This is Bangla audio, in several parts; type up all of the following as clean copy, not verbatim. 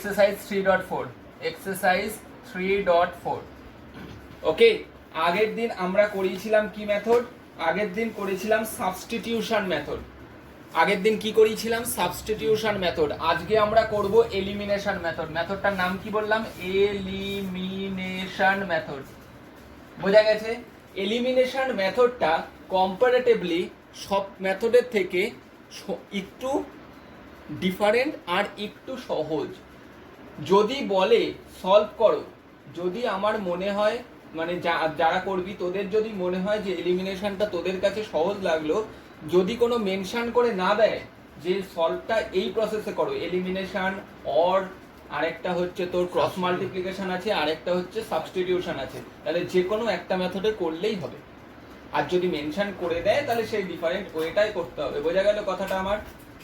Exercise 3.4, exercise 3.4। ওকে, আগের দিন আমরা করিয়েছিলাম কি মেথড? আগের দিন করেছিলাম সাবস্টিটিউশন মেথড। আগের দিন কি করিয়েছিলাম? Substitution method. আজকে আমরা করব এলিমিনেশন মেথড। মেথডটার নাম কি বললাম? Elimination method. বোঝা গেছে? এলিমিনেশন মেথডটা কম্পারেটিভলি সব মেথডের থেকে একটু ডিফারেন্ট আর একটু সহজ। যদি বলে সলভ করো, যদি আমার মনে হয় মানে যারা করবি তোদের যদি মনে হয় যে এলিমিনেশনটা তোদের কাছে সহজ লাগলো, যদি কোনো মেনশন করে না দেয় যে সলভটা এই প্রসেসে করো, এলিমিনেশন অর আরেকটা হচ্ছে তোর ক্রস মাল্টিপ্লিকেশন আছে, আরেকটা হচ্ছে সাবস্টিটিউশন আছে, তাহলে যে কোনো একটা মেথডে করলেই হবে। আর যদি মেনশন করে দেয় তাহলে সেই ডিফারেন্ট ওয়েটাই করতে হবে। বোঝা গেল কথাটা আমার?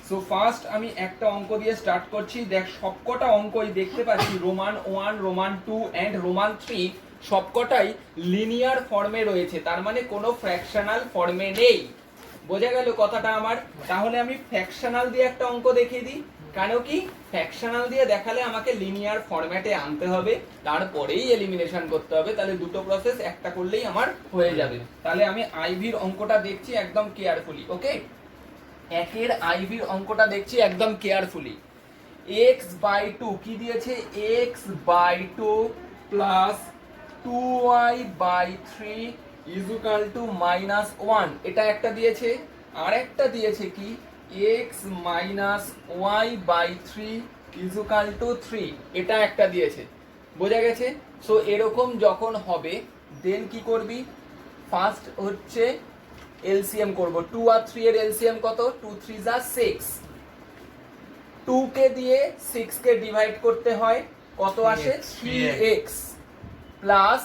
সো ফার্স্ট আমি একটা অঙ্ক দিয়ে স্টার্ট করছি। দেখ সবকটা অঙ্কই দেখতে পাচ্ছি রোমান 1, রোমান 2 এন্ড রোমান 3 সবকটাই লিনিয়ার ফর্মে রয়েছে, তার মানে কোনো ফ্র্যাকশনাল ফর্মে নেই। বোঝা গেল কথাটা আমার? তাহলে আমি ফ্র্যাকশনাল দিয়ে একটা অঙ্ক দেখিয়ে দিই। কেন কি? ফ্র্যাকশনাল দিয়ে দেখালে আমাকে লিনিয়ার ফরম্যাটে আনতে হবে, তারপরেই এলিমিনেশন করতে হবে। তাহলে দুটো প্রসেস একটা করলেই আমার হয়ে যাবে। তাহলে আমি আইভির অঙ্কটা দেখছি একদম কেয়ারফুলি। ওকে, একের আইভির অঙ্কটা দেখছি একদম কেয়ারফুলি। x/2 কি দিয়েছে? x/2 plus 2y/3 equal to -1, এটা একটা দিয়েছে। আর একটা দিয়েছে কি? x minus y/3 equal to 3, এটা একটা দিয়েছে। বোঝা গেছে? সো এরকম যখন হবে দেন কি করবি? ফার্স্ট হচ্ছে এলসিএম করব। 2 আর 3 এর এলসিএম কত? 2 3 যা 6। 2 কে দিয়ে 6 কে ডিভাইড করতে হয়, কত আসে? 3x প্লাস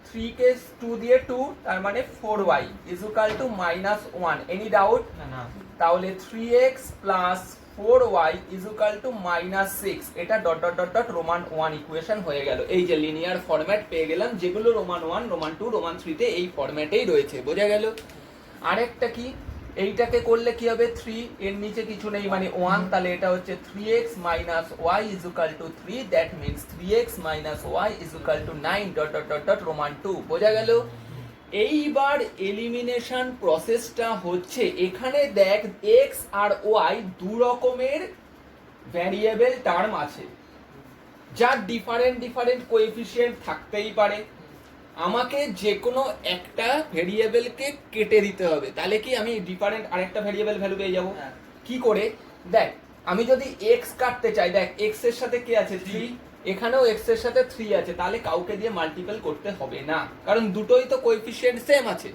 3 কে 2 দিয়ে 2, তার মানে 4y equal two -1। Any doubt? না। তাহলে 3x plus 4y equal to -6, এটা dot dot dot dot roman 1 equation হয়ে গেল। এই যে লিনিয়ার ফরম্যাট পেয়ে গেলাম, যেগুলো রোমান 1, রোমান 2, রোমান 3 তে এই ফরম্যাটেই রয়েছে। বোঝা গেল? আরেকটা কি? এইটাকে করলে কি হবে? 3 এর নিচে কিছু নেই মানে 1, তাহলে এটা হচ্ছে 3x minus y is equal to 3, that means 3x minus y is equal to 9 dot dot dot dot Roman 2। বোঝা গেল? এইবার এলিমিনেশন প্রসেসটা হচ্ছে, এখানে দেখ x আর y দু রকমের ভ্যারিয়েবল টার্ম আছে, যার ডিফারেন্ট ডিফারেন্ট কোএফিসিয়েন্ট থাকতেই পারে। আমাকে যে কোনো একটা ভেরিয়েবলকে কেটে দিতে হবে, তাহলে কি আমি ডিফারেন্ট আরেকটা ভেরিয়েবল ভ্যালু পেয়ে যাব। কি করে? দেখ আমি যদি x কাটতে চাই, দেখ x এর সাথে কি আছে? 3, এখানেও x এর সাথে 3 আছে, তাহলে কাউকে দিয়ে মাল্টিপল করতে হবে না, কারণ দুটোই তো কোএফিসিয়েন্ট সেম আছে।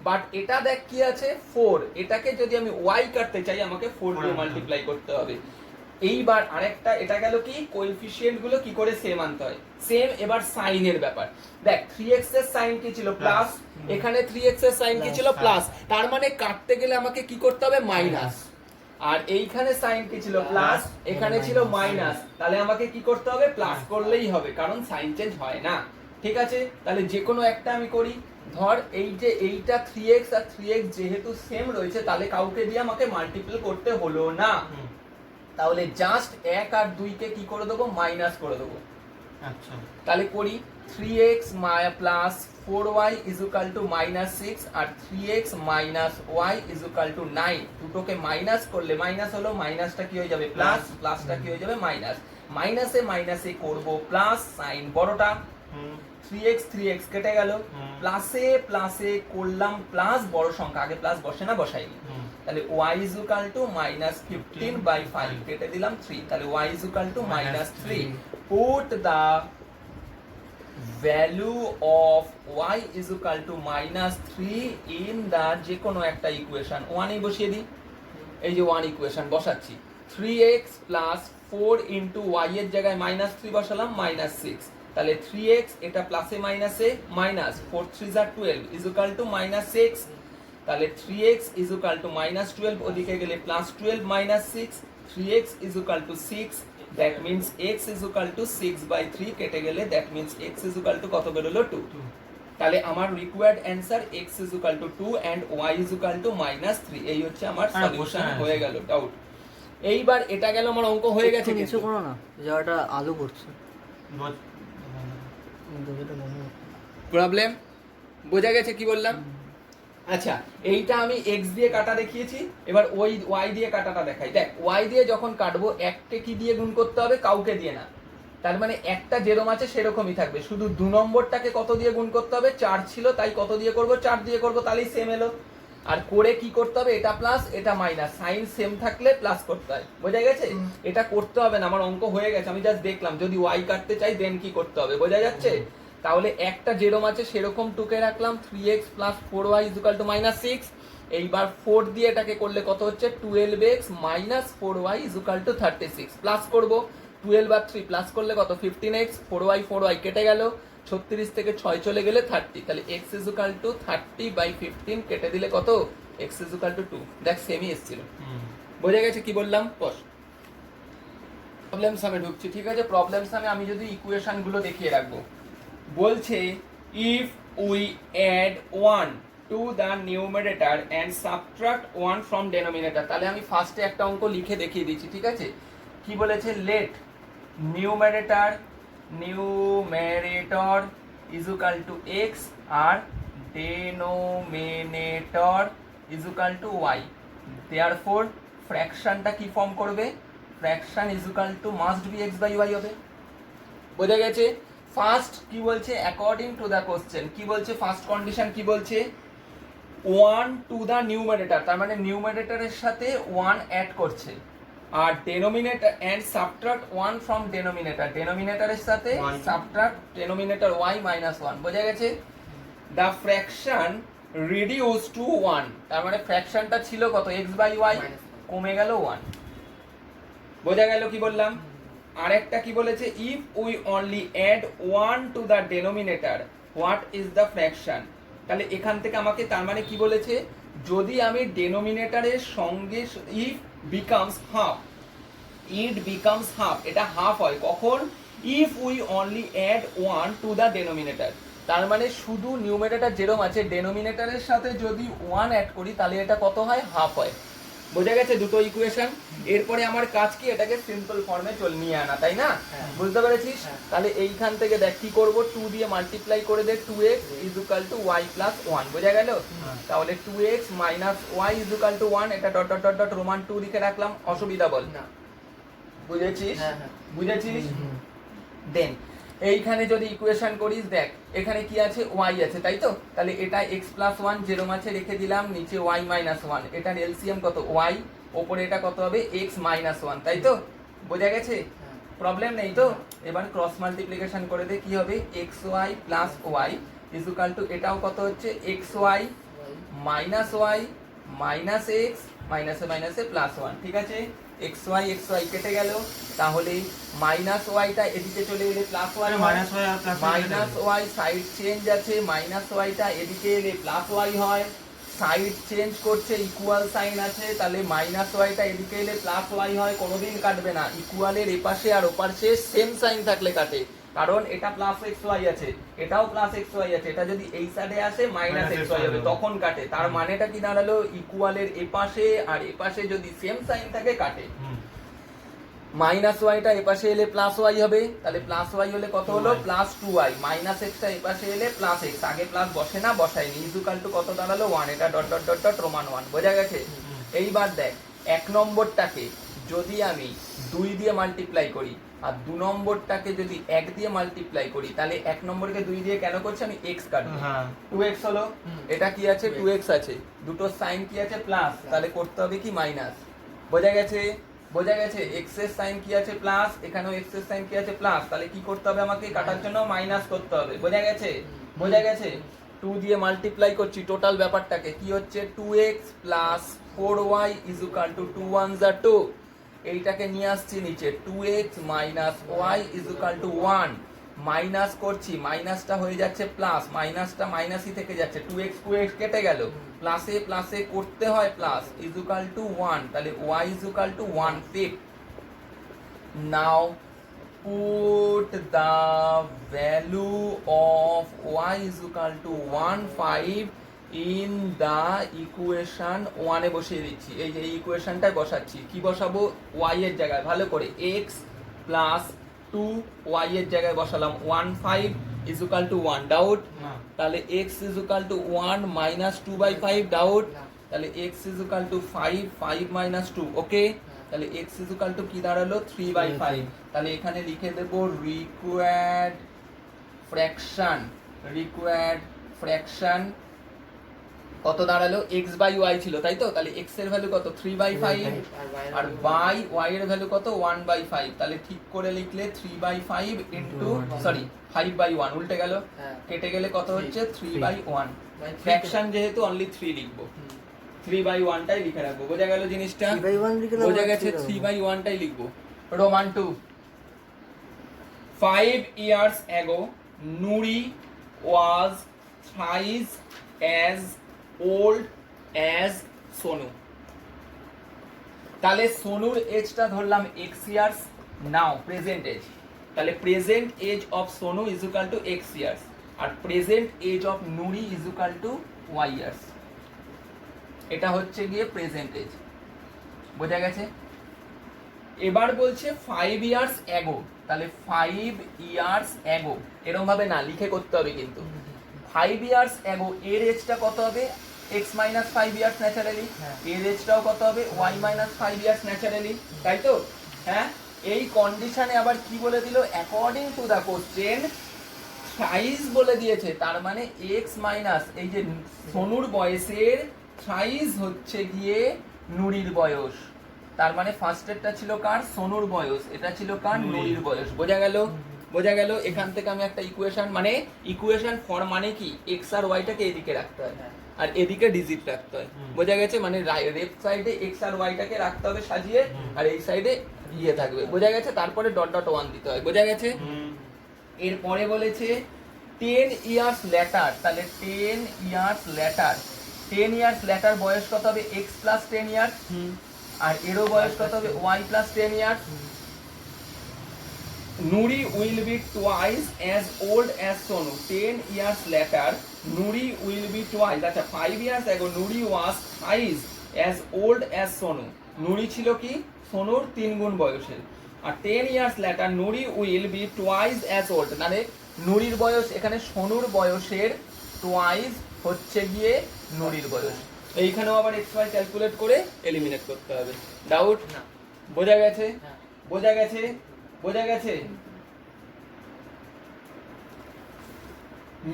বাট এটা দেখ কি আছে? 4, এটাকে যদি আমি y কাটতে চাই আমাকে 4 দিয়ে মাল্টিপ্লাই করতে হবে। এইবার আরেকটা, এটা গেল কি কোএফিসিয়েন্ট গুলো কি করে সেম আনতে হয়, সেম। এবার সাইনের ব্যাপার দেখ, 3x এর সাইন কি ছিল? প্লাস। এখানে 3x এর সাইন কি ছিল? প্লাস। তার মানে কাটতে গেলে আমাকে কি করতে হবে? মাইনাস। আর এইখানে সাইন কি ছিল? প্লাস, এখানে ছিল মাইনাস, তাহলে আমাকে কি করতে হবে? প্লাস করলেই হবে, কারণ সাইন চেঞ্জ হয় না। ঠিক আছে? তাহলে যে কোনো একটা আমি করি। ধর এই যে এইটা 3x আর 3x যেহেতু সেম রয়েছে, তাহলে কাউকে দিয়ে আমাকে মাল্টিপল করতে হলো না, তাহলে জাস্ট 1 আর 2 কে কি করে দেবো? মাইনাস করে দেবো। আচ্ছা, তাহলে করি 3x plus 4y equal to -6 আর 3x minus y equal to 9, দুটোকে মাইনাস করলে মাইনাস হলো, মাইনাসটা কি হয়ে যাবে? প্লাস, প্লাসটা কি হয়ে যাবে? মাইনাস। মাইনাসে মাইনাসে করব প্লাস, সাইন বড়টা, 3x কেটে গেল, প্লাসে প্লাসে করলাম প্লাস, বড় সংখ্যা আগে প্লাস বসে না? বসাইনি। তাহলে y is equal to -15/5 কেটে দিলাম 3, তাহলে y is equal to -3। Put the value of y is equal to -3 in the যে কোনো একটা ইকুয়েশন। 1 এই বসিয়ে দিই, এই যে 1 ইকুয়েশন বসাচ্ছি। 3x প্লাস 4 ইন্টু y এর জায়গায় -3 বসালাম, -6, তাহলে 3x এটা প্লাসে মাইনাসে মাইনাস, 4 3 যা 12 is equal to -6, তাহলে 3x is equal to -12, ওদিকে গেলে +12 -6, 3x is equal to 6, that means x is equal to 6/3 কেটে গেলে that means x is equal to কত বেরোলো? 2। তাহলে আমার required answer x is equal to 2 and y is equal to -3, এই হচ্ছে আমার সলিউশন হয়ে গেল। ডাউট? এইবার এটা গেল আমার অঙ্ক হয়ে গেছে নিচে কিন্তু করো না, জায়গাটা আলো করছে। প্রবলেম বোঝা গেছে কি বললাম? আচ্ছা, এইটা আমি x দিয়ে কাটা দেখিয়েছি, এবার ওই y দিয়ে কাটাটা দেখাই। দেখ y দিয়ে যখন কাটবো একটা কি দিয়ে গুণ করতে হবে, কাউকে দিয়ে না। তার মানে একটা যেরকম আছে সেরকমই থাকবে, শুধু 2 নম্বরটাকে কত দিয়ে গুণ করতে হবে, 4 ছিল তাই কত দিয়ে করব, 4 দিয়ে করব, তাহলেই সেম এলো। আর করে কি করতে হবে, এটা প্লাস এটা মাইনাস, সাইন সেম থাকলে প্লাস করতে হয়। বোঝা গেছে? এটা করতে হবে না, আমার অঙ্ক হয়ে গেছে, আমি জাস্ট দেখলাম যদি y কাটতে চাই দেন কি করতে হবে। বোঝা যাচ্ছে? তাহলে একটা যেরকম আছে সেরকম টুকে রাখলাম, 3x + 4y = -6। এইবার 4 দিয়ে এটাকে করলে কত হচ্ছে, 12x - 4y = 36। প্লাস করব, 12 আর 3 প্লাস করলে কত, 15x, 4y কেটে গেল, 36 থেকে 6 চলে গেলে 30, তাহলে x = 30/15 কেটে দিলে কত, x = 2। দেখ সেমই এসেছিল। বোঝা গেছে কি বললাম? বস প্রবলেম সামে ঢুকছি, ঠিক আছে? প্রবলেম সামে আমি যদি ইকুয়েশন গুলো দেখিয়ে রাখবো, বলছে if we add 1 to the numerator and subtract 1 from denominator. তাহলে আমি ফার্স্টে একটা অঙ্ক লিখে দেখিয়ে দিচ্ছি, ঠিক আছে? কি বলেছে, লেট নিউমারেটর = x আর ডেনোমিনেটর = y। দেয়ারফর ফ্র্যাকশনটা কি ফর্ম করবে, ফ্র্যাকশন মাস্ট বি x/y হবে। বোঝা গেছে? ফার্স্ট কি বলছে, অ্যাকর্ডিং টু দ্য কোশ্চেন কি বলছে, ফার্স্ট কন্ডিশন কি বলছে, 1 টু দ্য নিউমারেটর, তার মানে নিউমারেটরের সাথে 1 অ্যাড করছে, আর denominator and subtract 1 from denominator, ডেনোমিনেটরের সাথে সাবট্রাক্ট ডেনোমিনেটর y - 1। বোঝা গেছে? দ্য ফ্র্যাকশন রিডিউস টু 1, তার মানে ফ্র্যাকশনটা ছিল কত, x/y, কমে গেল 1। বোঝা গেল কি বললাম? আরেকটা কি বলেছে, if we only add 1 to the denominator what is the fraction. তাহলে এখান থেকে আমাকে, তার মানে কি বলেছে, যদি আমি ডেনোমিনেটরের সঙ্গে if becomes half, it becomes half, এটা হাফ হয় কখন, if we only add 1 to the denominator. তার মানে শুধু নিউমারেটর যেরকম আছে ডেনোমিনেটরের সাথে যদি 1 অ্যাড করি তাহলে এটা কত হয়, হাফ হয়। বোঝা গেছে দুটো ইকুয়েশন? এরপরে আমার কাজ কি, এটাকে সিম্পল ফর্মে নিয়ে আনা, তাই না? বুঝতে পেরেছিস? তাহলে এইখান থেকে দেখ কি করব, 2 দিয়ে মাল্টিপ্লাই করে দে, 2x = y + 1। বোঝা গেল? তাহলে 2x - y = 1, এটা dot dot dot dot Roman 2 লিখে রাখলাম। অসুবিধা বল না? বুঝেছিস? বুঝেছিস? দেন এইখানে যদি ইকুয়েশন করিস, দেখ এখানে কি আছে, y আছে, তাই তো? তাহলে এটা x + 1 যেরকম আছে রেখে দিলাম, নিচে y - 1, এটার এলসিএম কত, y, ওপরে এটা কত হবে, x - 1, তাই তো? বোঝা গেছে? প্রবলেম নেই তো? এবার ক্রস মাল্টিপ্লিকেশন করে দে, কি হবে, xy + y = এটাও কত হচ্ছে, xy - y - x মাইনাসে মাইনাসে +1। ঠিক আছে? xy কেটে গেল, তাহলে -y টা এদিকে চলে এলে +y, -y সাইড চেঞ্জ আছে, -y টা এদিকে এলে +y হয়, সাইড চেঞ্জ করছে, ইকুয়াল সাইন আছে, তাহলে -y টা এদিকে এলে +y হয়, কোনোদিন কাটবে না, ইকুয়ালের এপাশে আর ওপাশে সেম সাইন থাকলে কাটে, কারণ এটা +xy আছে, এটাও +xy আছে, এটা যদি এই সাইডে আসে -xy হবে, তখন কাটে। তার মানেটা কি দাঁড়ালো, ইকুয়ালের এপাশে আর এপাশে যদি সেম সাইন থাকে কাটে। -y টা এপাশে এলে +y হবে, তাহলে +y হলে কত হলো, +2y, -x টা এপাশে এলে +x, আগে প্লাস বসে না, বসাইনি, কত দাঁড়ালো, 1, এটা dot dot dot dot roman 1। বোঝা গেছে? এইবার দেখ, 1 নম্বরটাকে যদি আমি 2 দিয়ে মাল্টিপ্লাই করি আর 2 নম্বরটাকে যদি 1 দিয়ে মাল্টিপ্লাই করি, তাহলে 1 নম্বরকে 2 দিয়ে কেন করছি, আমি x কাটবো, 2x হলো, এটা কি আছে, 2x আছে, দুটো সাইন কি আছে, প্লাস, তাহলে করতে হবে কি, মাইনাস। বোঝা গেছে? বোঝা গেছে? x এর সাইন কি আছে, প্লাস, এখানেও x এর সাইন কি আছে, প্লাস, তাহলে কি করতে হবে, আমাকে কাটার জন্য মাইনাস করতে হবে। বোঝা গেছে? বোঝা গেছে? 2 দিয়ে মাল্টিপ্লাই করছি টোটাল ব্যাপারটাকে, কি হচ্ছে, 2x + 4y = 2 1s are 2, এইটাকে নিয়ে আসছি নিচে, 2x - y = 1, মাইনাস করছি, মাইনাসটা হয়ে যাচ্ছে প্লাস, মাইনাসটা মাইনাসই থেকে যাচ্ছে, 2x 2x কেটে গেল, প্লাসে প্লাসে করতে হয় প্লাস, = 1, তাহলে y = 1/5। Now put the value of y = 1/5 in the equation ওয়ানে বসিয়ে দিচ্ছি, এই যে ইকুয়েশনটাই বসাচ্ছি। কি বসাবো? ওয়াই এর জায়গায় ভালো করে এক্স প্লাস 2y এর জায়গায় বসালাম 1 5 ইকুয়াল টু 1 ডাউট, তাহলে x equal to 1 minus 2/5 doubt, তাহলে x ইকুয়াল টু 5 5 মাইনাস 2 ওকে, তাহলে x ইকুয়াল টু কি দাঁড়ালো 3/5। তাহলে এখানে লিখে দেব রিকোয়ার্ড ফ্র্যাকশন কত দাঁড়ালো? x বাই y ছিল তাই তো, তাহলে x এর ভ্যালু কত 3/5 আর বাই y এর ভ্যালু কত 1/5। তাহলে ঠিক করে লিখলে 3/5 ইনটু সরি 5/1 উল্টে গেল, কেটে গেলে কত হচ্ছে 3/1। ফ্র্যাকশন যেহেতু অনলি 3 লিখবো, 3/1 টাই লিখে রাখবো। বোঝা গেল জিনিসটা? 3/1 লিখে দাও, বোঝা গেছে, 3/1 টাই লিখবো। Roman 2 5 years ago Nuri was thrice as old as Sonu। তাহলে সোনুর এজটা ধরলাম x years, now present age, তাহলে present age of Sonu is equal to x years আর present age of Nuri is equal to y years. এটা হচ্ছে গিয়ে প্রেজেন্ট এজ। বোঝা গেছে? এবার বলছে 5 ইয়ার্স অ্যাগো, তাহলে 5 ইয়ার্স অ্যাগো এরকম ভাবে না লিখে করতে হবে কিন্তু। 5 ইয়ার্স অ্যাগো এর এজটা কত হবে? x মাইনাস 5 ইয়ার্স ন্যাচারালি, এর এজটাও কত হবে? y মাইনাস 5 ইয়ার্স ন্যাচারালি, তাই তো? হ্যাঁ, এই কন্ডিশনে আবার কি বলে দিল? According to the question thrice বলে দিয়েছে, তার মানে x মাইনাস এই যে সোনুর বয়সের থ্রাইস হচ্ছে গিয়ে নুরির বয়স। তার মানে ফার্স্টেরটা ছিল কার? সোনুর বয়স, এটা ছিল কার? নুরির বয়স। বোঝা গেল? বোঝা গেল? এখান থেকে আমি একটা ইকুয়েশন, মানে ইকুয়েশন ফর মানে কি x আর y টাকে এদিকে রাখতে হয় আর এদিকে ডিজিট রাখতে হয়। বোঝা গেছে? মানে লেফট সাইডে x আর y টাকে রাখতে হবে সাজিয়ে আর এই সাইডে ইয়ে থাকবে। বোঝা গেছে? তারপরে ডট ডট 1 দিতে হয়। বোঝা গেছে? এরপরে বলেছে 10 ইয়ার্স লেটার, তাহলে 10 ইয়ার্স লেটার, 10 ইয়ার্স লেটার বয়স কত হবে? x প্লাস 10 ইয়ার্স আর এরও বয়স কত হবে? y plus 10 years. Nuri will be twice as old as Sonu 10 years later. Nuri will be twice, আচ্ছা 5 years ago Nuri was twice as old as Sonu। নুরি ছিল কি? সোনুর 3 গুণ বয়সের। আর 10 years later Nuri will be twice as old, মানে নুরির বয়স এখানে সোনুর বয়সের twice হচ্ছে গিয়ে নুরির বয়স। এইখানেও আবার xy ক্যালকুলেট করে এলিমিনেট করতে হবে। ডাউট? না। বোঝা গেছে? বোঝা গেছে? বোঝা গেছে?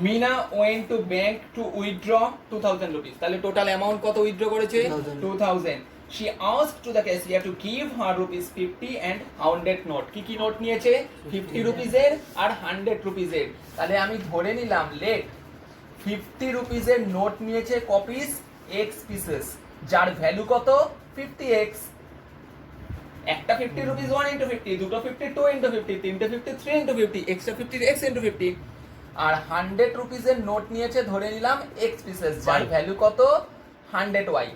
Mina went to bank to withdraw 2000 rupees, তাহলে টোটাল অ্যামাউন্ট কত উইথড্র করেছে? 2000। She asked to the cashier to give her rupees 50 and 100 note. কি কি নোট নিয়েছে? 50 রুপিসের আর 100 রুপিসের। তাহলে আমি ধরে নিলাম লেট 50 রুপিসের নোট নিয়েছে কপিস x পিসেস, যার ভ্যালু কত? 50x। একটা 50 রুপিস 1 ইনটু 50, দুটো 50 2 ইনটু 50, তিনটে 50 3 ইনটু 50, এক্সট্রা 50 x ইনটু 50। আর 100 রুপিসের নোট নিয়েছে ধরে নিলাম x পিসেস, যার ভ্যালু কত? 100y।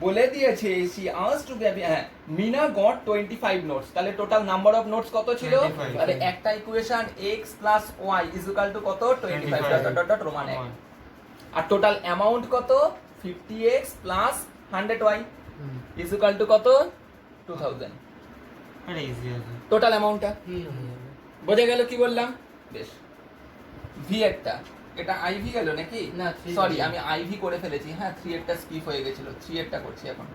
বলে দিয়েছে সি আস্কড টু গিভ, হ্যাঁ, মিনা গট 25 নোটস, তাহলে টোটাল নাম্বার অফ নোটস কত ছিল? তাহলে একটা equation x plus y is equal two কত? 25 ডট ডট ডট রোমান 1। আর টোটাল অ্যামাউন্ট কত? 50x plus 100y is equal two কত? 2000। আরে ইজি আছে টোটাল অ্যামাউন্টটা। বোঝা গেল কি বললাম? বেশ। ভি এরটা, এটা আইভি গেল নাকি? না, সরি আমি আইভি করে ফেলেছি। হ্যাঁ 3 এরটা স্কিপ হয়ে গেছিল, 3 এরটা করছি এখন।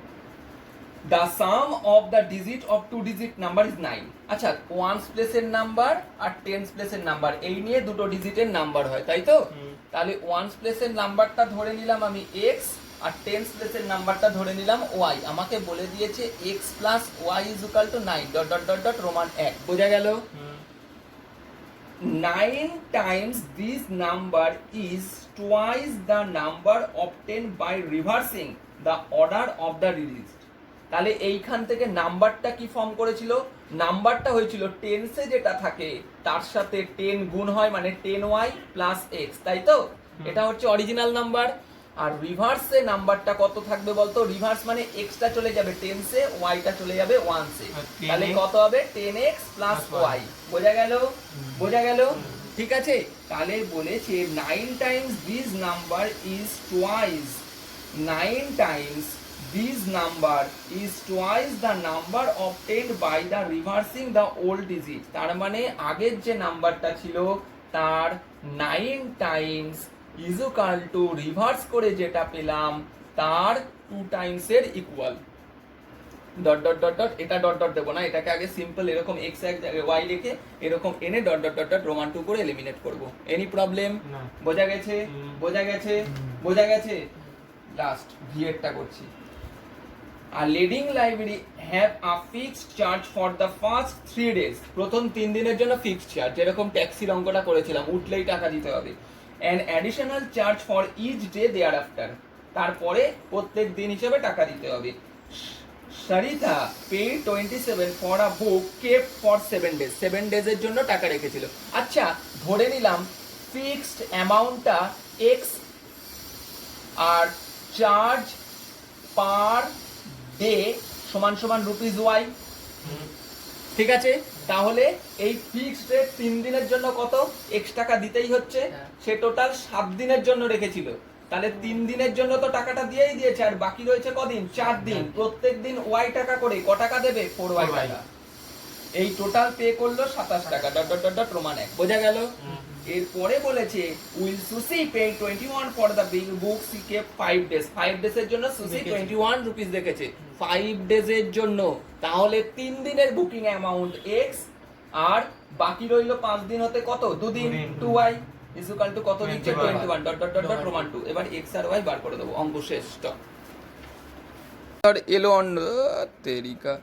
The sum of the digit of two digit number is 9। আচ্ছা, ওয়ান্স প্লেসের নাম্বার আর টেন্স প্লেসের নাম্বার এই নিয়ে দুটো ডিজিটের নাম্বার হয়, তাই তো? তাহলে ওয়ান্স প্লেসের নাম্বারটা ধরে নিলাম আমি x আর টেন্স প্লেসের নাম্বারটা ধরে নিলাম y। আমাকে বলে দিয়েছে x plus y is equal to 9 dot dot dot dot roman 1। বোঝা গেল? 9 times this number is twice the number obtained by reversing the order of the digits। তাহলে এইখান থেকে নাম্বারটা কি ফর্ম করেছিল? নাম্বারটা হয়েছিল টেন্সে যেটা থাকে তার সাথে 10 গুণ হয়, মানে 10y প্লাস x, তাই তো? এটা হচ্ছে অরিজিনাল নাম্বার। আর রিভার্সে নাম্বারটা কত থাকবে বলতো? রিভার্স মানে এক্সটা চলে যাবে টেন্সে, ওয়াইটা চলে যাবে ওয়ান্সে, তাহলে কত হবে? 10x plus y। বোঝা গেল? বোঝা গেল? ঠিক আছে, তাহলে বলেছে 9 Times this number is twice 9 Times this number is twice the number obtained by the reversing the old digit। তার মানে আগের যে নাম্বারটা ছিল তার 9 times is equal to reverse করে যেটা পেলাম তার 2 টাইমস এর equal. Dot dot dot dot, এটা ডট ডট দেবো না, এটাকে আগে সিম্পল এরকম এক্স এক জায়গায় ওয়াই লিখে এরকম এনে dot dot dot dot Roman 2 করে এলিমিনেট করব। Any problem? না। বোঝা গেছে? বোঝা গেছে? বোঝা গেছে? লাস্ট ভি এরটা করছি। আর leading library have a fixed charge for the first 3 days. প্রথম 3 দিনের জন্য ফিক্সড চার্জ, যেরকম ট্যাক্সির অঙ্কটা করেছিলাম, উঠলেই টাকা দিতে হবে। And additional charge for each day thereafter, তারপরে প্রত্যেক দিন হিসেবে টাকা দিতে হবে। Sarita pay 27 for a book kept for 7 days, 7 ডেজের জন্য টাকা রেখেছিল। আচ্ছা, ধরে নিলাম ফিক্সড অ্যামাউন্টটা এক্স আর চার্জ পার ডে সমান সমান রুপিস ওয়াই। ঠিক আছে, তাহলে এই ফিক্সড রেট 3 দিনের জন্য কত এক্স টাকা দিতেই হচ্ছে, সে টোটাল 7 দিনের জন্য রেখেছিল। তাহলে 3 দিনের জন্য তো টাকাটা দিয়েই দিয়েছে, আর বাকি রয়েছে কদিন? 4 দিন। প্রত্যেক দিন ওয়াই টাকা করে ক টাকা দেবে? 4y টাকা। এই টোটাল পে করলো 27 টাকা dot dot dot dot roman 1। বোঝা গেল? এরপরে বলেছে will Susi pay 21 for the big book she kept 5 days. 5 ডেজের জন্য সুসি 21 রুপিস রেখেছে 5 ডেজের জন্য। তাহলে 3 দিনের বুকিং অ্যামাউন্ট x, আর বাকি রইলো 5 দিন হতে কত? 2 দিন 2y ইকুয়াল টু কত দিচ্ছে? 21 dot dot dot dot Roman 2। এবার x আর y বার করে দেবো, অঙ্ক শেষ। স্টপ। আর এলো অন তেরিকা